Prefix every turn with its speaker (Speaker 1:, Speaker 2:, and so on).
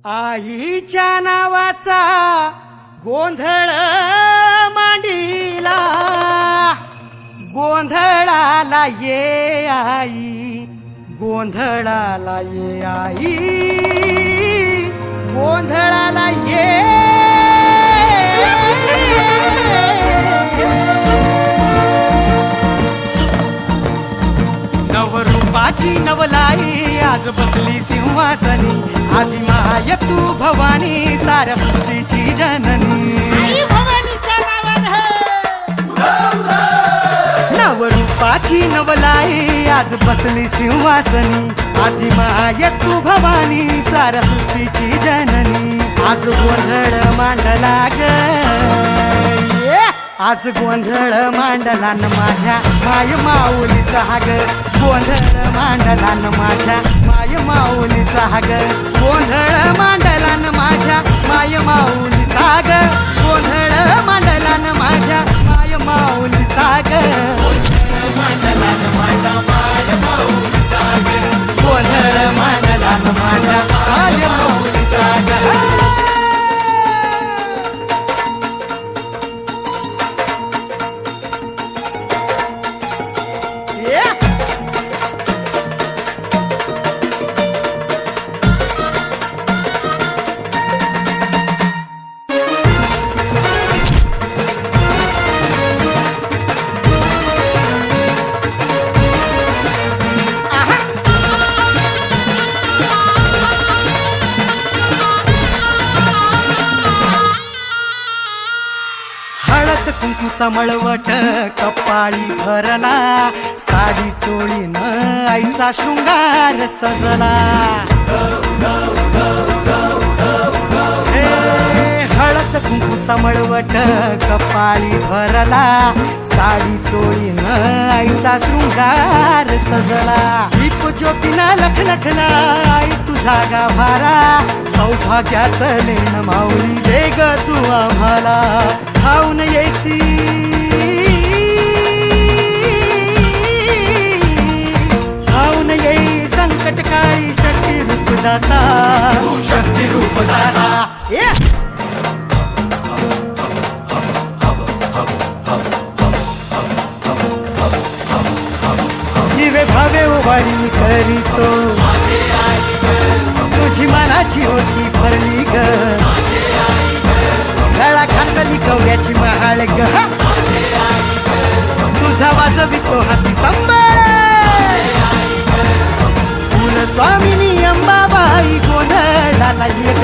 Speaker 1: आईच्या नावाचा गोंधळ मांडीला, गोंधळाला ये आई, गोंधळाला ये आई, गोंधळाला ये. नवरूपाची नवलाई आज बसली सिंहासनी, आदि माय तू भवानी साऱ्या सृष्टीची जननी. नवरूपाची नवलाई आज बसली सिंहासनी, आदि माय तू भवानी साऱ्या सृष्टीची जननी. आज गोंधळ मांडला ग, आज गोंधळ मांडला न माझ्या माय माऊलीचा ग, गोंधळ मांडला न माझ्या माय माऊलीचा ग, गोंधळ मांडला न माझ्या माय माऊलीचा ग, गोंधळ मांडला न माझ्या माय माऊलीचा ग, मांडला न माझ्या माय माऊलीचा ग, गोंधळ मांडला न माझ्या माय माऊलीचा ग. कुंकूचा मळवट कपाळी भरला, साडी चोळीनं आईचा शृंगार सजला. हळद कुंकूचा मळवट कपाळी भरला, साडी चोळीनं आईचा शृंगार सजला. दीप ज्योतीना लखलखला आई तुझा गाभारा, सौभाग्याचं लेण माऊली दे ग तू आम्हाला. खाऊन येसी खाऊन येई संकट काळी शक्ती रूपदाता, शक्ती रूपदाता. जीवे भावे ओवाळी मी करीतो, तुझी मनाची होती भरली ग, गळा घातली कवड्याची महाळ ग, तुझा वाजवितो हाती संभाळ. फुल स्वामिनी अंबाबाई गोंधळाला ये ग,